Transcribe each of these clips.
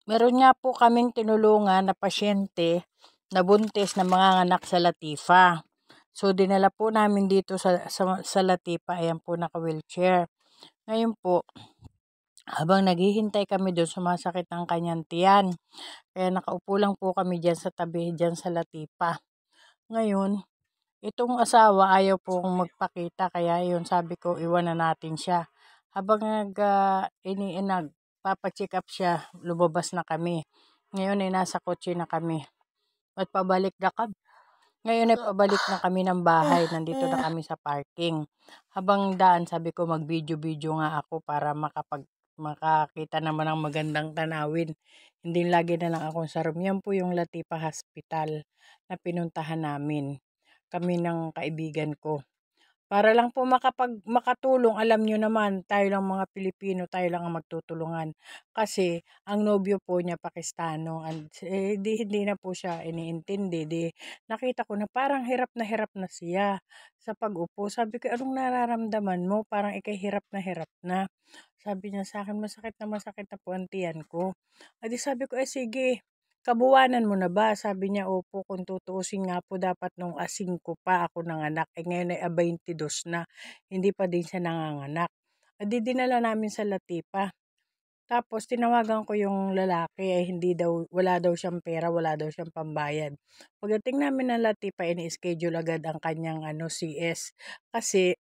Meron nga po kaming tinulungan na pasyente na buntis na manganganak sa Latifa. So, dinala po namin dito sa Latifa. Ayan po, naka-wheelchair. Ngayon po, habang naghihintay kami doon, sumasakit ang kanyang tiyan. Kaya nakaupo lang po kami dyan sa tabi, dyan sa Latifa. Ngayon, itong asawa ayaw po magpakita. Kaya yun, sabi ko, iwanan natin siya. Habang nagpapacheck up siya, lumabas na kami. Ngayon ay nasa kotse na kami. At pabalik na kami. Ngayon ay pabalik na kami ng bahay. Nandito na kami sa parking. Habang daan, sabi ko mag-video-video nga ako para makakita naman ng magandang tanawin. Hindi lagi na lang akong sa room. Yan po yung Latifa Hospital na pinuntahan namin. Kami ng kaibigan ko. Para lang po makatulong, alam nyo naman, tayo lang mga Pilipino, tayo lang ang magtutulungan. Kasi, ang nobyo po niya Pakistano, hindi na po siya iniintindi. Nakita ko na parang hirap na siya sa pag-upo. Sabi ko, anong nararamdaman mo? Parang ikay hirap na. Sabi niya sa akin, masakit na po ang tiyan ko. Adi sabi ko, sige, kabuwanan mo na ba? Sabi niya, opo, kung tutuusin nga po dapat nung 5 pa ako nanganak. Ngayon ay 22 na. Hindi pa din siya nanganganak. Adi dinala namin sa Latifa. Tapos tinawagan ko yung lalaki wala daw siyang pera, wala daw siyang pambayad. Pagdating namin ng Latifa, ini-schedule agad ang kanyang CS. Kasi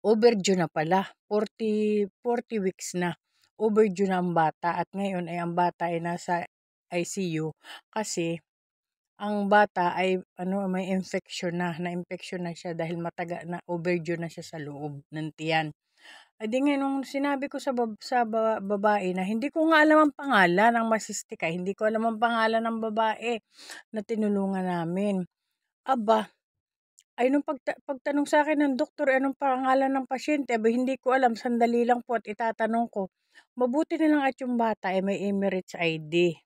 overdue na pala. 40 weeks na. Overdue na ang bata at ngayon ay ang bata ay nasa ICU kasi ang bata ay may infection na siya dahil mataga na overdue na siya sa loob ng tiyan. Ay di ngayon nung sinabi ko sa babae na hindi ko nga alam ang pangalan ng masistika, hindi ko alam ang pangalan ng babae na tinulungan namin. Aba, ay nung pagtanong sa akin ng doktor, anong pangalan ng pasyente? Aba, hindi ko alam, sandali lang po at itatanong ko. Mabuti na lang at yung bata ay may Emirates ID.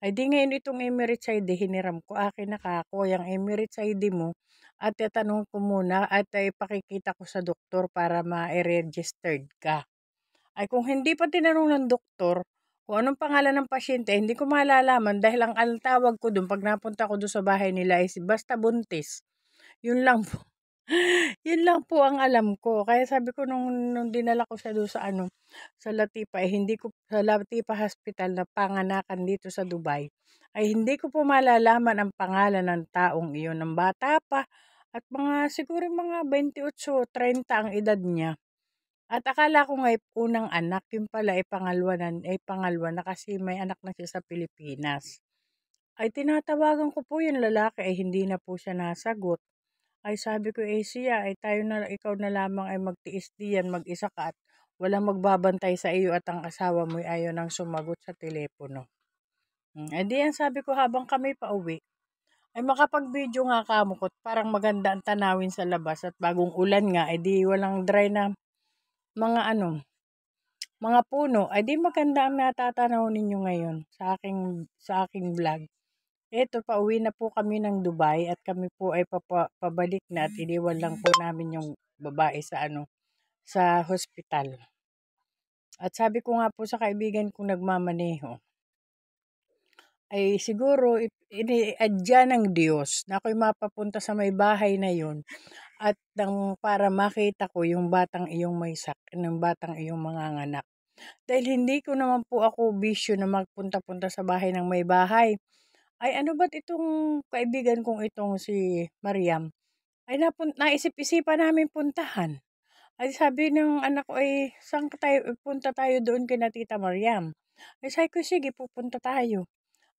Ay di ngayon itong Emirates ID, hiniram ko, akin na kako, yung Emirates ID mo, at tatanong ko muna at ipakikita ko sa doktor para ma-registered ka. Ay kung hindi pa tinanong ng doktor, kung anong pangalan ng pasyente, hindi ko malalaman dahil ang tawag ko doon, pag napunta ko doon sa bahay nila is basta buntis. Yun lang po. Yun lang po ang alam ko. Kaya sabi ko nung dinala ko siya doon sa Latifa, sa Latifa Hospital na panganakan dito sa Dubai, ay hindi ko po malalaman ang pangalan ng taong iyon, ng bata pa. At siguro mga 28, 30 ang edad niya. At akala ko nga unang anak, yung pala ay pangalawa na kasi may anak na siya sa Pilipinas. Ay tinatawagan ko po yung lalaki ay hindi na po siya nasagot. Ay sabi ko, siya, ikaw na lamang ay magtiis diyan, mag-isa ka at walang magbabantay sa iyo at ang asawa mo ay ayaw nang sumagot sa telepono. Ay diyan sabi ko habang kami pa uwi, ay makapag-video nga kamo ko, parang maganda ang tanawin sa labas at bagong ulan nga, ay di walang dry na mga puno, ay di maganda ang natatanaw ninyo ngayon sa aking vlog. Eto, pauwi na po kami ng Dubai at kami po ay pabalik na at iniwan lang po namin yung babae sa hospital. At sabi ko nga po sa kaibigan kong nagmamaneho, ay siguro iniadya ng Diyos na ako'y mapapunta sa may bahay na yun at para makita ko yung batang iyong ng batang iyong manganganak. Dahil hindi ko naman po ako bisyo na magpunta-punta sa bahay ng may bahay. Ay ano ba't itong kaibigan kong itong si Mariam, ay naisip-isipan namin puntahan. Ay sabi ng anak ko ay punta tayo doon kina Tita Mariam. Ay sabi ko sige pupunta tayo.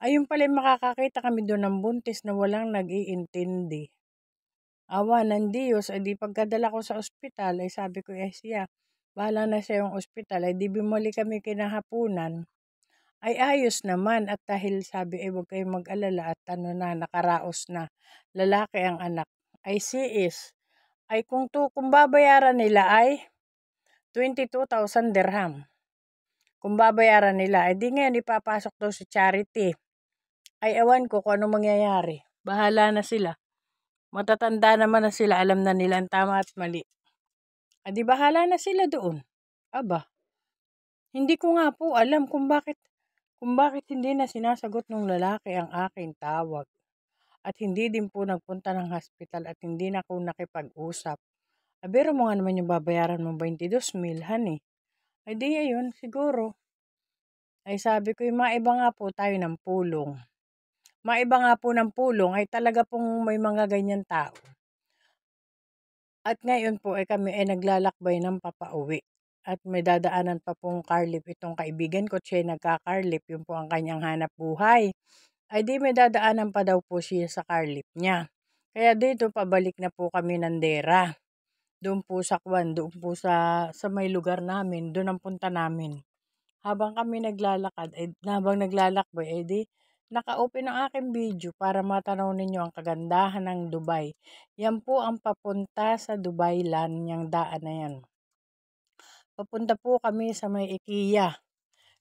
Ayun pala makakakita kami doon ng buntis na walang nag-iintindi. Awa ng Diyos, ay di pagkadala ko sa ospital, ay sabi ko siya, bahala na siya yung ospital, ay di bumalik kami kinahapunan. Ay ayos naman at dahil sabi huwag kayong mag-alala at nakaraos na lalaki ang anak. Ay CS. Ay kung babayaran nila ay 22,000 dirham. Kung babayaran nila, ay di ngayon ipapasok daw sa charity. Ay ewan ko kung ano mangyayari. Bahala na sila. Matatanda naman na sila, alam na nila ang tama at mali. Ay di bahala na sila doon. Aba, hindi ko nga po alam kung bakit kung bakit hindi na sinasagot ng lalaki ang aking tawag. At hindi din po nagpunta ng hospital at hindi na ako nakipag-usap. Biro mo nga naman yung babayaran mo 22,000, honey. Ay di ayun, siguro. Ay sabi ko, maiba nga po tayo ng pulong. Maiba nga po ng pulong ay talaga pong may mga ganyan tao. At ngayon po ay kami ay naglalakbay ng papauwi. At may dadaanan pa pong carlip itong kaibigan ko, siya nagka-carlip, yun po ang kanyang hanap buhay. Ay di may dadaanan pa daw po siya sa carlip niya. Kaya dito pabalik na po kami ng Dera. Doon po sa Kwan, doon po sa may lugar namin, doon ang punta namin. Habang kami naglalakad, habang naglalakbay, di naka-open ang aking video para matanaw ninyo ang kagandahan ng Dubai. Yan po ang papunta sa Dubai Land, yung daan na yan. Papunta po kami sa may IKEA.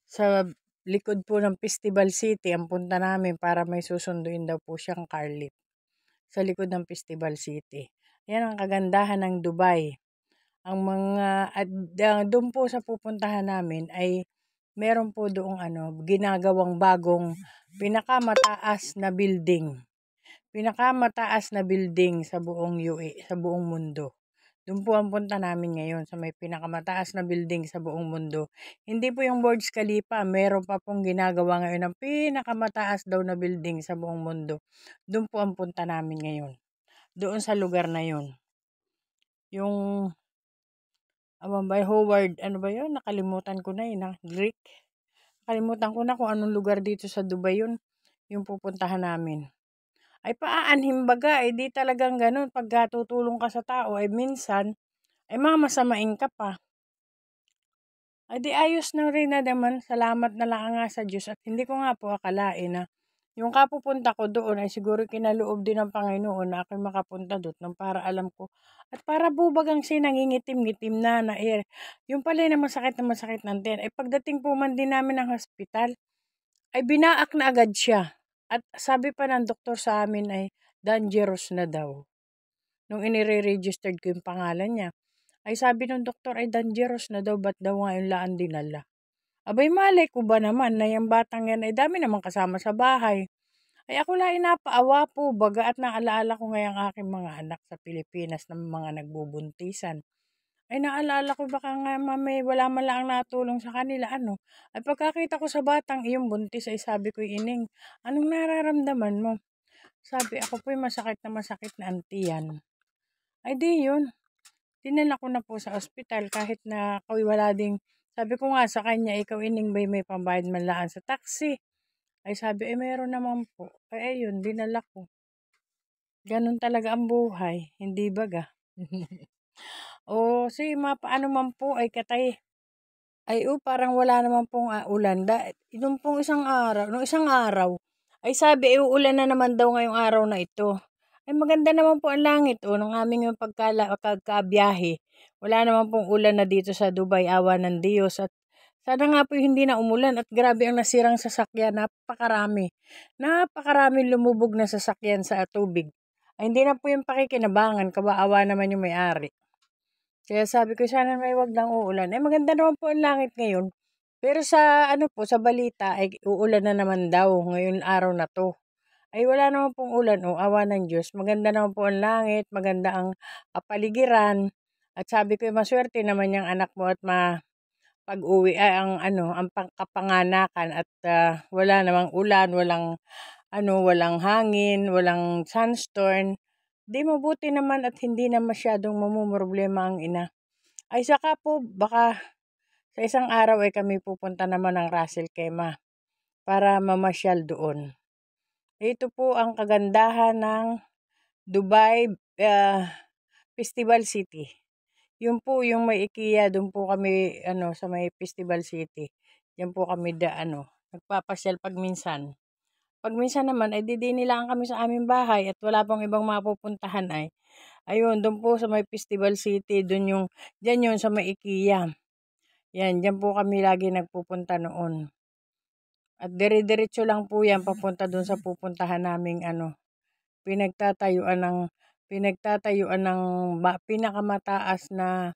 Sa likod po ng Festival City, ang punta namin para may susunduin daw po siyang car lift. Sa likod ng Festival City. Yan ang kagandahan ng Dubai. Ang mga, doon po sa pupuntahan namin ay meron po doong ginagawang bagong pinakamataas na building. Pinakamataas na building sa buong UE, sa buong mundo. Doon po ang punta namin ngayon sa may pinakamataas na building sa buong mundo. Hindi po yung Burj Khalifa, meron pa pong ginagawa ngayon ng pinakamataas daw na building sa buong mundo. Doon po ang punta namin ngayon. Doon sa lugar na yun. Yung by Howard, ano ba yun? Nakalimutan ko na yun, Greek. Nakalimutan ko na kung anong lugar dito sa Dubai yun. Yung pupuntahan namin. Ay paaanhim baga, di talagang ganun. Pag tutulong ka sa tao, ay minsan, ay mamasamain ka pa. Ay di ayos na rin na naman. Salamat na lang nga sa Diyos. At hindi ko nga po akalain na yung kapupunta ko doon ay siguro kinaloob din ng Panginoon na ako'y makapunta doon nang para alam ko. At para bubagang nangingitim-ngitim na air. Yung pala na masakit ng tiyan. Ay pagdating po man din namin ng hospital, ay binaak na agad siya. At sabi pa ng doktor sa amin ay dangerous na daw. Nung inire-registered ko yung pangalan niya, ay sabi ng doktor ay dangerous na daw, ba't daw ngayon laan dinala. Abay malay ko ba naman na yung batang yan ay dami namang kasama sa bahay. Ay ako lang napaawa po baga at naalaala ko ngayong aking mga anak sa Pilipinas na mga nagbubuntisan. Ay naalala ko baka nga mami wala man lang natulong sa kanila Ay pagkakita ko sa batang iyong buntis ay sabi ko, ining, anong nararamdaman mo? Sabi ako po'y masakit na antiyan. Ay di yun. Dinala ko na po sa ospital kahit na ako'y wala ding, sabi ko nga sa kanya, ikaw ining may pambayad man laan sa taxi. Ay sabi, meron naman po. Ay ayun, dinala ko. Ganun talaga ang buhay, hindi baga. O sige, paano man po ay katay. Ay parang wala naman pong ulan. Nung isang araw, ay sabi uulan na naman daw ngayong araw na ito. Ay maganda naman po ang langit ng aming pagkabiyahe. Wala naman pong ulan na dito sa Dubai, awa ng Diyos. At sana nga po hindi na umulan at grabe ang nasirang sasakyan, napakarami. Napakarami lumubog na sasakyan sa tubig. Ay hindi na po yung pakikinabangan, kawaawa naman yung may-ari. Kaya sabi ko sana may wag lang uulan. Ay maganda naman po ang langit ngayon. Pero sa sa balita ay uulan na naman daw ngayon araw na to. Ay wala naman pong ulan awa ng Diyos. Maganda naman po ang langit, maganda ang kapaligiran. At sabi ko maswerte naman yung anak mo at pag-uwi ay ang kapanganakan at wala namang ulan, walang hangin, walang sunstorm. Di mabuti naman at hindi na masyadong mamumroblema ang ina. Ay saka po baka sa isang araw ay kami pupunta naman ng Russell Kema para mamasyal doon. Ito po ang kagandahan ng Dubai Festival City. Yun po yung may IKEA, doon po kami sa may Festival City. Yan po kami nagpapasyal pag minsan. Pag minsan naman ay didinilaan kami sa aming bahay at wala pang ibang mapupuntahan ay ayun, doon po sa may Festival City, diyan yun sa may IKEA. Yan, diyan po kami lagi nagpupunta noon. At dire-diretso lang po yan papunta doon sa pupuntahan naming pinagtatayuan ng pinakamataas na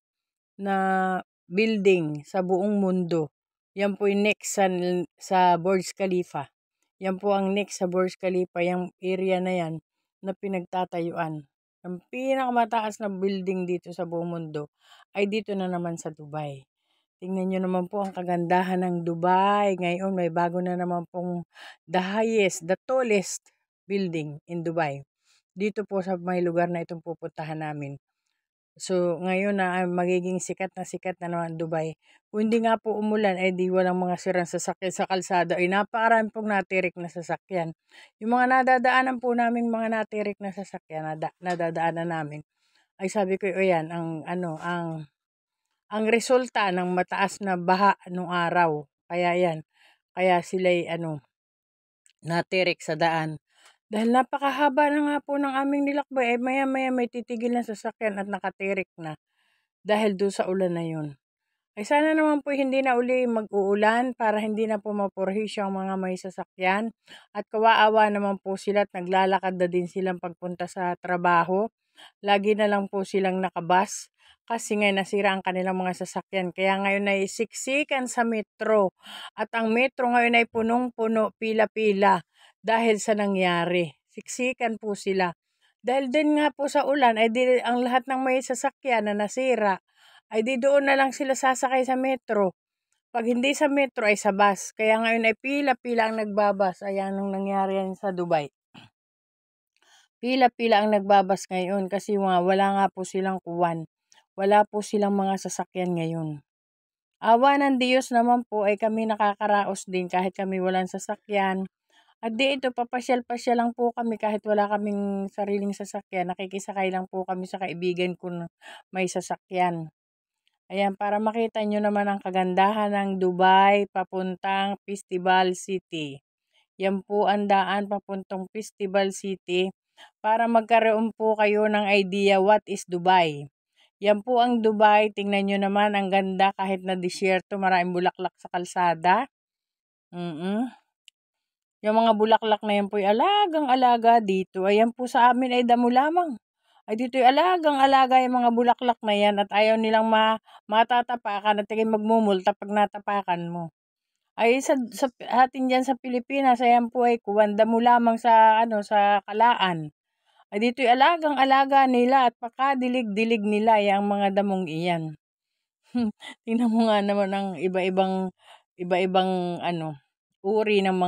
building sa buong mundo. Yan po yung next sa Burj Khalifa. Yan po ang next sa Burj Khalifa, yung area na yan na pinagtatayuan. Ang pinakamataas na building dito sa buong mundo ay dito na naman sa Dubai. Tingnan nyo naman po ang kagandahan ng Dubai. Ngayon may bago na naman pong the tallest building in Dubai. Dito po sa may lugar na itong pupuntahan namin. So, ngayon na magiging sikat na naman Dubai. Kung hindi nga po umulan, ay di walang mga sirang sasakyan sa kalsada. Ay napakarami pong natirik na sasakyan. Yung mga nadadaanan po namin mga natirik na sasakyan, nadadaanan namin. Ay sabi ko, o yan, ang resulta ng mataas na baha nung araw. Kaya yan, kaya sila'y natirik sa daan. Dahil napakahaba na nga po ng aming nilakbay, maya-maya may titigil na sasakyan at nakatirik na. Dahil doon sa ulan na yun. Ay sana naman po hindi na uli mag-uulan para hindi na po mapurhisyo ang mga may sasakyan. At kawaawa naman po sila at naglalakad na din silang pagpunta sa trabaho. Lagi na lang po silang nakabas kasi nga nasira ang kanilang mga sasakyan. Kaya ngayon ay siksikan sa metro. At ang metro ngayon ay punong-puno, pila-pila dahil sa nangyari. Siksikan po sila. Dahil din nga po sa ulan ay ang lahat ng may sasakyan na nasira ay di doon na lang sila sasakay sa metro. Pag hindi sa metro ay sa bus. Kaya ngayon ay pila-pila ang nagbabas. Ayan ang nangyari yan sa Dubai. Pila-pila ang nagbabas ngayon kasi wala nga po silang kuwan. Wala po silang mga sasakyan ngayon. Awa ng Diyos naman po ay kami nakakaraos din kahit kami walang sasakyan. At di ito, papasyal-pasyal lang po kami kahit wala kaming sariling sasakyan. Nakikisakay lang po kami sa kaibigan ko na may sasakyan. Ayan, para makita nyo naman ang kagandahan ng Dubai papuntang Festival City. Yan po ang daan papuntang Festival City para magkaroon po kayo ng idea what is Dubai. Yan po ang Dubai. Tingnan nyo naman ang ganda kahit na disyerto, maraming bulaklak sa kalsada. Yung mga bulaklak na yan po ay alagang-alaga dito. Ayan po sa amin ay damo lamang. Ay dito ay alagang-alaga yung mga bulaklak na yan at ayaw nilang matatapakan at tingin magmumulta pag natapakan mo. Ay sa atin diyan sa Pilipinas, ayan po ay kuwan damo lamang sa kalaan. Ay dito ay alagang-alaga nila at pakadilig-dilig nila yung mga damong iyan. Tingnan mo nga naman ang iba-ibang uri ng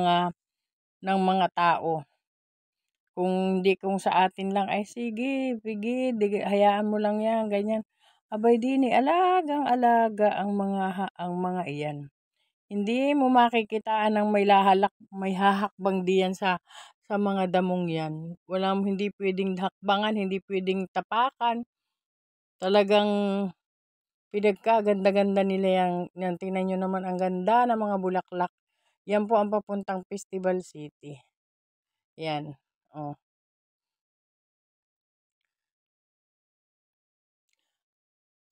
mga tao. Kung sa atin lang ay sige, hayaan mo lang yan, ganyan. Abay dini, alagang-alaga ang mga iyan. Hindi mo makikitaan ng may hahakbang diyan sa mga damong yan. Hindi pwedeng hakbangan, hindi pwedeng tapakan. Talagang pinagkaganda-ganda nila yan. Tingnan nyo naman ang ganda ng mga bulaklak. Yan po ang papuntang Festival City. Yan. Oh.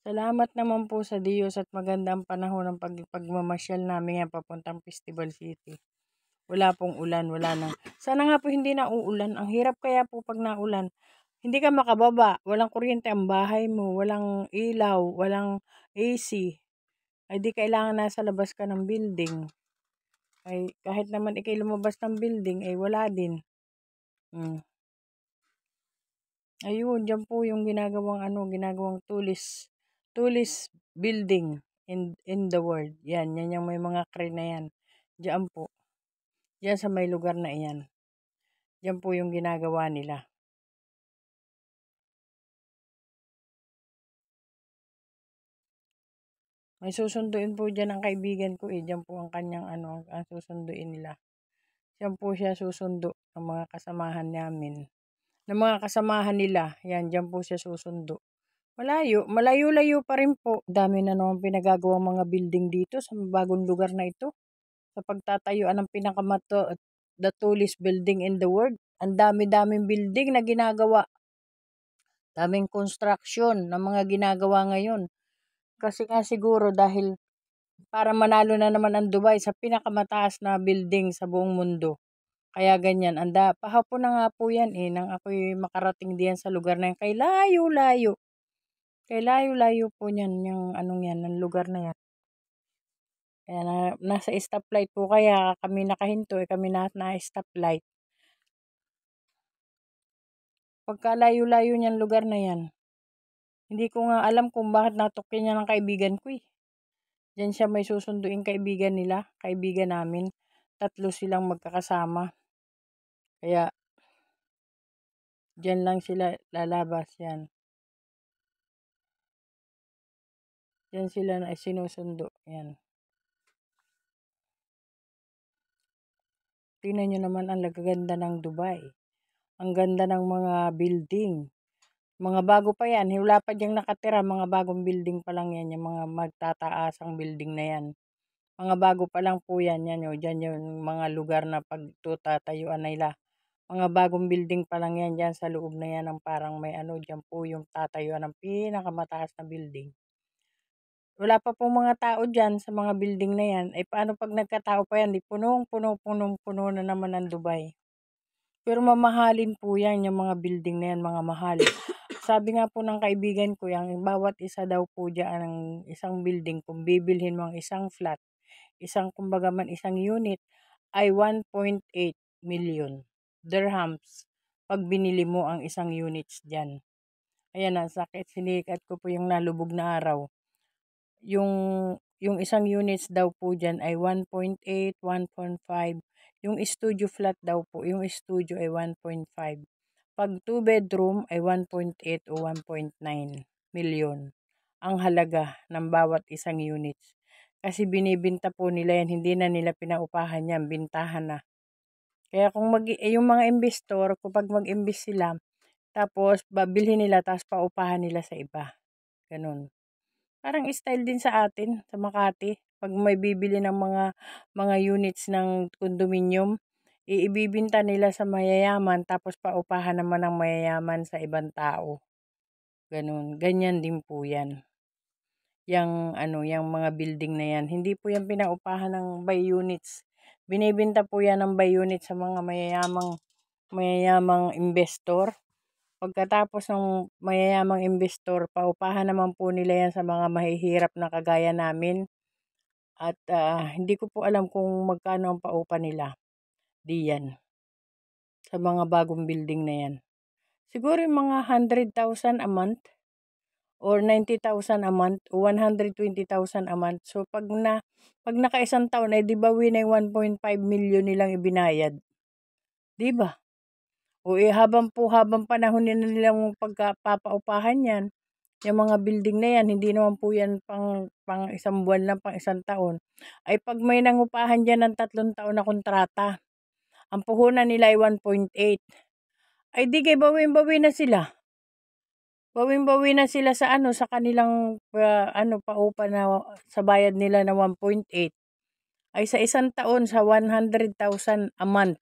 Salamat naman po sa Diyos at magandang panahon ng pagmamasyal namin yan papuntang Festival City. Wala pong ulan, wala nang. Sana nga po hindi na uulan. Ang hirap kaya po pag naulan. Hindi ka makababa, walang kuryente ang bahay mo, walang ilaw, walang AC. Ay di kailangan nasa labas ka ng building. Ay kahit naman ikay lumabas ng building, ay wala din. Ayun, dyan po yung ginagawang tourist building in the world. Yan yung may mga crane na yan. Diyan po. Diyan sa may lugar na iyan. Diyan po yung ginagawa nila. May susunduin po dyan ang kaibigan ko eh. Diyan po ang kanyang ang susunduin nila. Diyan po siya susundo ng mga kasamahan namin. Ng mga kasamahan nila. Yan, diyan po siya susundo. Malayo-layo pa rin po. Dami na naman pinagagawang mga building dito sa bagong lugar na ito. Sa pagtatayuan ng the tallest building in the world. Ang dami-daming building na ginagawa. Daming construction na mga ginagawa ngayon. Kasi nga siguro dahil para manalo na naman ang Dubai sa pinakamataas na building sa buong mundo. Kaya ganyan. Pahapon na nga po yan nang ako'y makarating diyan sa lugar na yan. Kay layo-layo. Kay layo-layo po niyan, yung yan, ng lugar na yan. Kaya nasa stoplight po kaya kami nakahinto, kami na stoplight. Pagka layo-layo niyang lugar na yan, hindi ko nga alam kung bakit natukyan niya ng kaibigan ko eh. Diyan siya may susunduing kaibigan nila, kaibigan namin. 3 silang magkakasama. Kaya, diyan lang sila lalabas yan. Diyan sila na sinusundo. Yan. Tingnan nyo naman ang gaganda ng Dubai. Ang ganda ng mga building. Mga bago pa yan. Wala pa diyang nakatira. Mga bagong building pa lang yan. Yung mga magtataasang building na yan. Mga bago pa lang po yan. Yan yun. Diyan yung mga lugar na pagtutatayuan nila. Mga bagong building pa lang yan. Diyan sa loob na yan. Ang parang may diyan po yung tatayuan ng pinakamataas na building. Wala pa pong mga tao diyan sa mga building na yan. Ay paano pag nagkatao pa yan? Di punong-puno na naman ang Dubai. Pero mamahalin po yan, yung mga building na yan, mga mahal. Sabi nga po ng kaibigan ko, yung bawat isa daw po dyan ng isang building, kung bibilhin mo ang isang flat, kumbaga man isang unit, ay 1.8 million dirhams pag binili mo ang isang units dyan. Ayan na, sakit sinikat ko po yung nalubog na araw. Yung isang units daw po dyan ay 1.8, 1.5. Yung studio flat daw po, yung studio ay 1.5. Pag 2 bedroom ay 1.8 o 1.9 million ang halaga ng bawat isang units. Kasi binibinta po nila yan, hindi na nila pinaupahan yan, bintahan na. Kaya kung yung mga investor, kapag mag-invest sila, tapos babilhin nila, tapos paupahan nila sa iba. Ganun. Parang style din sa atin, sa Makati. Pag may bibili ng mga units ng condominium, ibibinta nila sa mayayaman, tapos paupahan naman ng mayayaman sa ibang tao. Ganun. Ganyan din po yan. Yung mga building na yan. Hindi po yan pinaupahan ng by units. Binibinta po yan ng by units sa mga mayayamang investor. Pagkatapos ng mayayamang investor, paupahan naman po nila yan sa mga mahihirap na kagaya namin. At hindi ko po alam kung magkano ang paupa nila. Diyan. Sa mga bagong building na yan. Siguro yung mga 100,000 a month or 90,000 a month o 120,000 a month. So pag naka-isang taon ay di ba na yung 1.5 million nilang ibinayad? Di ba? O habang panahon nilang pagpapaupahan yan, yung mga building na yan, hindi naman po yan pang isang buwan lang, pang isang taon. Ay pag may nangupahan dyan ng 3 taon na kontrata, ang puhunan nila ay 1.8. Ay di kay bawin-bawi na sila. Bawin-bawi na sila sa sa kanilang paupa na sa bayad nila na 1.8. Ay sa isang taon sa 100,000 a month.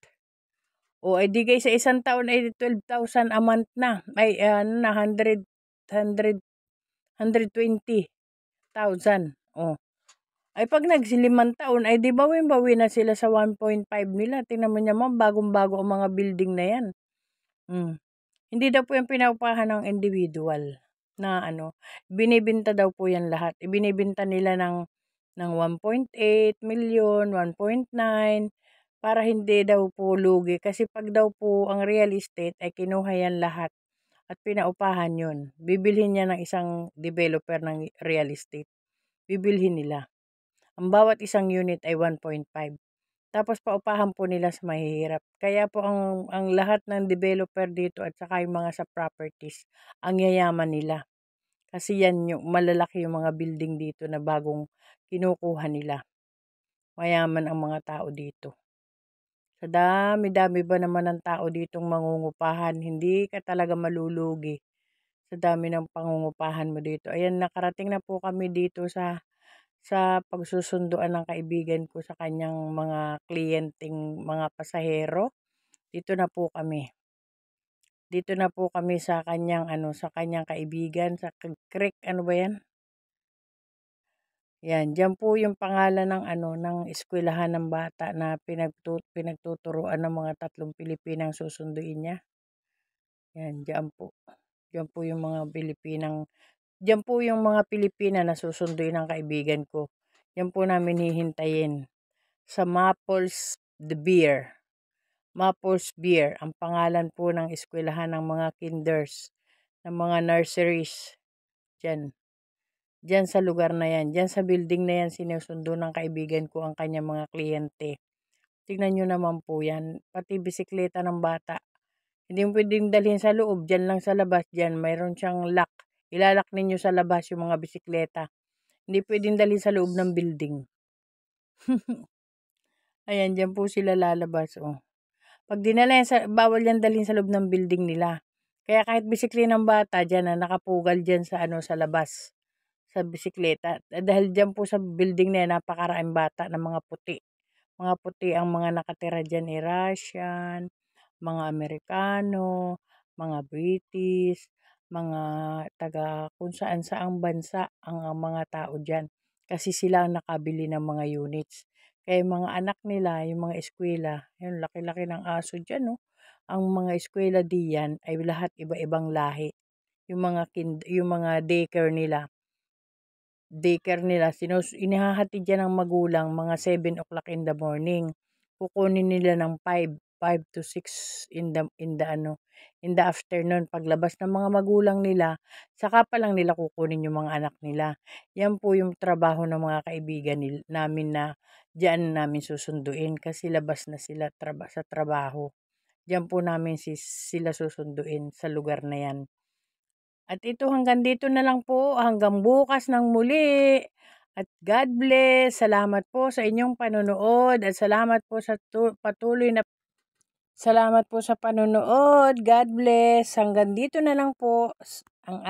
O ay di kay sa isang taon ay 12,000 a month na. Ay 120,000. Oh. Ay pag nagsilimang taon ay di bawin-bawi na sila sa 1.5 nila. Tingnan mo naman bagong-bago ang mga building na yan. Hindi daw po yung pinaupahan ng individual na binibinta daw po yan lahat. Ibinibinta nila ng 1.8 million, 1.9 para hindi daw po lugi. Kasi pag daw po ang real estate ay kinuha yan lahat at pinaupahan yun. Bibilhin niya ng isang developer ng real estate. Bibilhin nila. Ang bawat isang unit ay 1.5. Tapos paupahan po nila sa mahihirap. Kaya po ang lahat ng developer dito at saka yung mga sa properties, ang yayaman nila. Kasi yan yung malalaki yung mga building dito na bagong kinukuha nila. Mayaman ang mga tao dito. Sa dami-dami ba naman ng tao ditong mangungupahan, hindi ka talaga malulugi sa dami ng pangungupahan mo dito. Ayan, nakarating na po kami dito sa pagsusunduan ng kaibigan ko sa kanyang mga kliyenteng mga pasahero. Dito na po kami. Dito na po kami sa kanyang sa kanyang kaibigan sa Creek, ano ba 'yan? Yan, diyan po yung pangalan ng ng eskwelahan ng bata na pinagtuturuan ng mga 3 Pilipinang susunduin niya. Yan, diyan po. Diyan po yung mga Pilipina na susunduin ng kaibigan ko. Yan po namin hihintayin. Sa Maples the Beer. Maples Beer, ang pangalan po ng eskwelahan ng mga kinders, ng mga nurseries. Diyan. Diyan sa lugar na yan. Diyan sa building na yan, sinusundo ng kaibigan ko ang kanyang mga kliyente. Tignan nyo naman po yan. Pati bisikleta ng bata. Hindi mo pwedeng dalhin sa loob. Diyan lang sa labas. Diyan, mayroon siyang lock. Ilalak ninyo sa labas yung mga bisikleta. Hindi pwedeng dalhin sa loob ng building. Ayan, diyan po sila lalabas. Oh. Pag dinala yan, bawal yan dalhin sa loob ng building nila. Kaya kahit bisikleta ng bata, diyan na nakapugal diyan sa sa labas. Sa bisikleta. Dahil diyan po sa building na yan, napakaraming bata ng mga puti. Mga puti ang mga nakatira diyan, Russian, mga Amerikano, mga British, mga taga kung saan saang bansa ang mga tao diyan. Kasi sila ang nakabili ng mga units. Kaya yung mga anak nila, yung mga eskwela, yung laki-laki ng aso diyan, no? Ang mga eskwela diyan ay lahat iba-ibang lahi. Yung mga daycare nila, inihahatid yan ng magulang mga 7 o'clock in the morning. Kukunin nila ng 5 to 6 in the afternoon. Paglabas ng mga magulang nila, saka pa lang nila kukunin yung mga anak nila. Yan po yung trabaho ng mga kaibigan namin na diyan namin susunduin kasi labas na sila sa trabaho. Diyan po namin sila susunduin sa lugar na yan. At ito hanggang dito na lang po, hanggang bukas ng muli. At God bless. Salamat po sa inyong panonood at salamat po sa patuloy na salamat po sa panonood. God bless. Hanggang dito na lang po ang